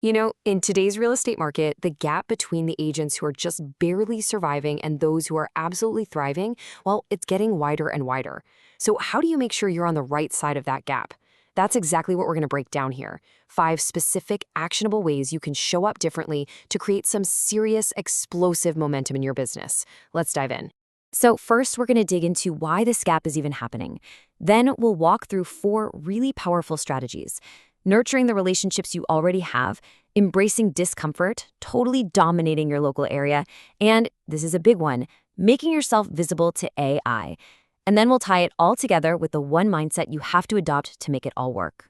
In today's real estate market, the gap between the agents who are just barely surviving and those who are absolutely thriving, well, it's getting wider and wider. So, how do you make sure you're on the right side of that gap? That's exactly what we're going to break down here. 5 specific, actionable ways you can show up differently to create some serious, explosive momentum in your business. Let's dive in. So, first, we're going to dig into why this gap is even happening. Then, we'll walk through 4 really powerful strategies: nurturing the relationships you already have, embracing discomfort, totally dominating your local area, and this is a big one, making yourself visible to AI. And then we'll tie it all together with the one mindset you have to adopt to make it all work.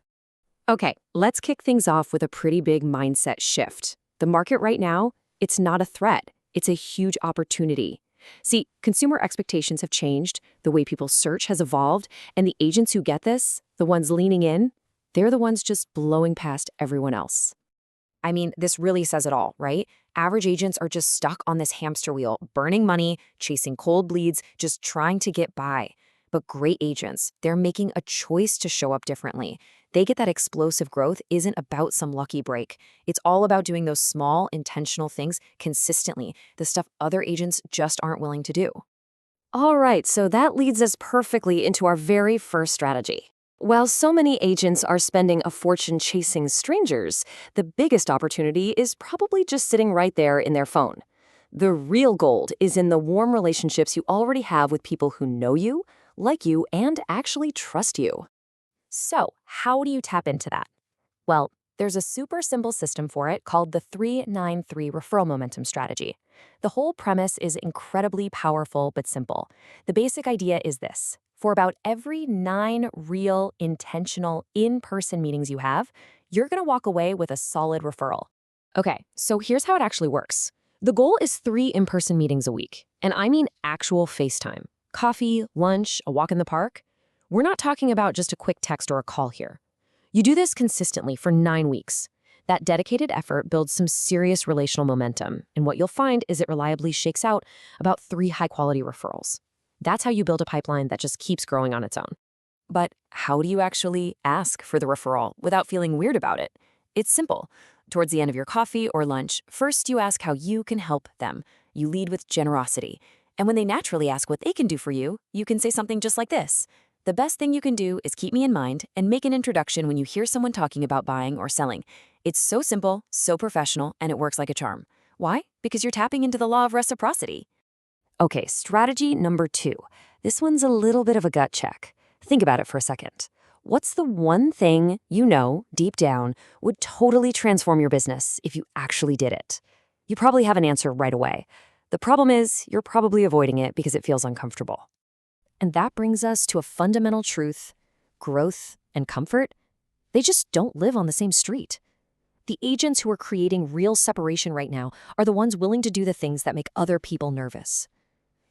Okay, let's kick things off with a pretty big mindset shift. The market right now, it's not a threat. It's a huge opportunity. See, consumer expectations have changed, the way people search has evolved, and the agents who get this, the ones leaning in, they're the ones just blowing past everyone else. I mean, this really says it all, right? Average agents are just stuck on this hamster wheel, burning money, chasing cold leads, just trying to get by. But great agents, they're making a choice to show up differently. They get that explosive growth isn't about some lucky break. It's all about doing those small, intentional things consistently, the stuff other agents just aren't willing to do. All right, so that leads us perfectly into our very first strategy. While so many agents are spending a fortune chasing strangers, the biggest opportunity is probably just sitting right there in their phone. The real gold is in the warm relationships you already have with people who know you, like you, and actually trust you. So, how do you tap into that? Well, there's a super simple system for it called the 3-9-3 referral momentum strategy. The whole premise is incredibly powerful but simple. The basic idea is this: for about every 9 real, intentional, in-person meetings you have, you're going to walk away with a solid referral. Okay, so here's how it actually works. The goal is 3 in-person meetings a week, and I mean actual FaceTime. Coffee, lunch, a walk in the park. We're not talking about just a quick text or a call here. You do this consistently for 9 weeks. That dedicated effort builds some serious relational momentum, and what you'll find is it reliably shakes out about 3 high-quality referrals. That's how you build a pipeline that just keeps growing on its own. But how do you actually ask for the referral without feeling weird about it? It's simple. Towards the end of your coffee or lunch, first you ask how you can help them. You lead with generosity. And when they naturally ask what they can do for you, you can say something just like this: the best thing you can do is keep me in mind and make an introduction when you hear someone talking about buying or selling. It's so simple, so professional, and it works like a charm. Why? Because you're tapping into the law of reciprocity. Okay, strategy number 2. This one's a little bit of a gut check. Think about it for a second. What's the one thing you know, deep down, would totally transform your business if you actually did it? You probably have an answer right away. The problem is, you're probably avoiding it because it feels uncomfortable. And that brings us to a fundamental truth: growth and comfort, they just don't live on the same street. The agents who are creating real separation right now are the ones willing to do the things that make other people nervous.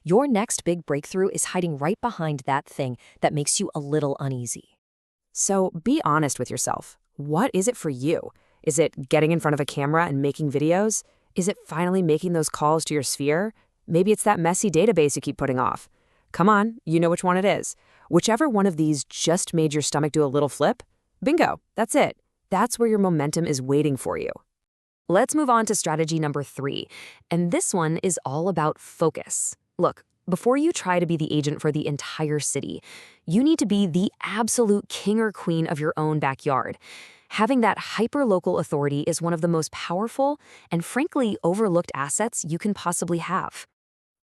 Your next big breakthrough is hiding right behind that thing that makes you a little uneasy. So be honest with yourself. What is it for you? Is it getting in front of a camera and making videos? Is it finally making those calls to your sphere? Maybe it's that messy database you keep putting off. Come on, you know which one it is. Whichever one of these just made your stomach do a little flip, bingo, that's it. That's where your momentum is waiting for you. Let's move on to strategy number 3, and this one is all about focus. Look, before you try to be the agent for the entire city, you need to be the absolute king or queen of your own backyard. Having that hyper-local authority is one of the most powerful and frankly overlooked assets you can possibly have.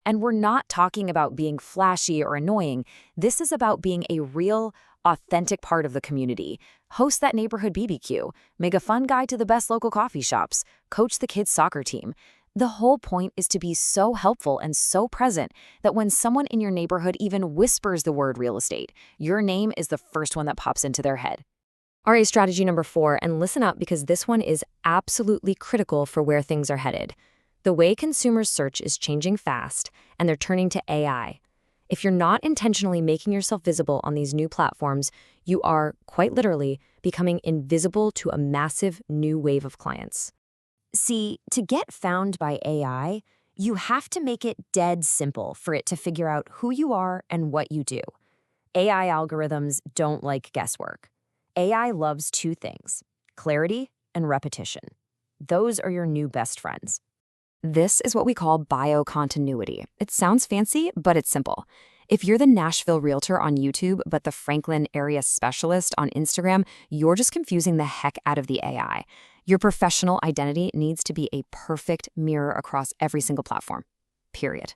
And we're not talking about being flashy or annoying. This is about being a real, authentic part of the community. Host that neighborhood BBQ, make a fun guide to the best local coffee shops, coach the kids' soccer team. The whole point is to be so helpful and so present that when someone in your neighborhood even whispers the word real estate, your name is the first one that pops into their head. All right, strategy number 4, and listen up because this one is absolutely critical for where things are headed. The way consumers search is changing fast, and they're turning to AI. If you're not intentionally making yourself visible on these new platforms, you are, quite literally, becoming invisible to a massive new wave of clients. See, to get found by AI, you have to make it dead simple for it to figure out who you are and what you do. AI algorithms don't like guesswork. AI loves 2 things: clarity and repetition. Those are your new best friends. This is what we call biocontinuity. It sounds fancy, but it's simple. If you're the Nashville realtor on YouTube, but the Franklin area specialist on Instagram, you're just confusing the heck out of the AI. Your professional identity needs to be a perfect mirror across every single platform. Period.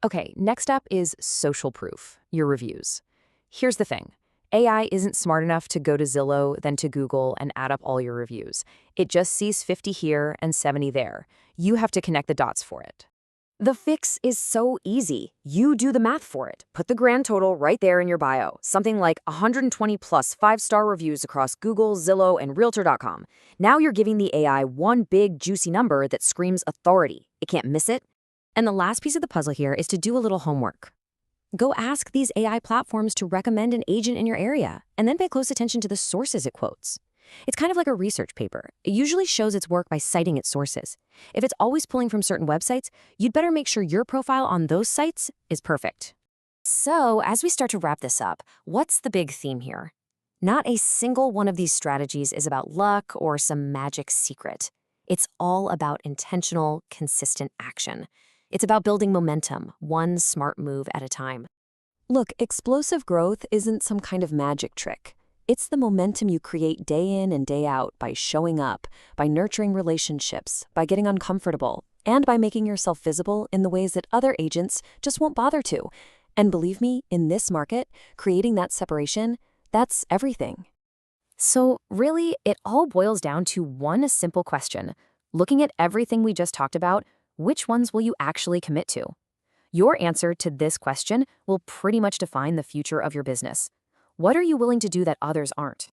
Okay, next up is social proof, your reviews. Here's the thing. AI isn't smart enough to go to Zillow, then to Google, and add up all your reviews. It just sees 50 here and 70 there. You have to connect the dots for it. The fix is so easy. You do the math for it. Put the grand total right there in your bio. Something like 120 plus 5-star reviews across Google, Zillow, and Realtor.com. Now you're giving the AI one big, juicy number that screams authority. It can't miss it. And the last piece of the puzzle here is to do a little homework. Go ask these AI platforms to recommend an agent in your area, and then pay close attention to the sources it quotes. It's kind of like a research paper. It usually shows its work by citing its sources. If it's always pulling from certain websites, you'd better make sure your profile on those sites is perfect. So, as we start to wrap this up, what's the big theme here? Not a single one of these strategies is about luck or some magic secret. It's all about intentional, consistent action. It's about building momentum, one smart move at a time. Look, explosive growth isn't some kind of magic trick. It's the momentum you create day in and day out by showing up, by nurturing relationships, by getting uncomfortable, and by making yourself visible in the ways that other agents just won't bother to. And believe me, in this market, creating that separation, that's everything. So really, it all boils down to one simple question. Looking at everything we just talked about, which ones will you actually commit to? Your answer to this question will pretty much define the future of your business. What are you willing to do that others aren't?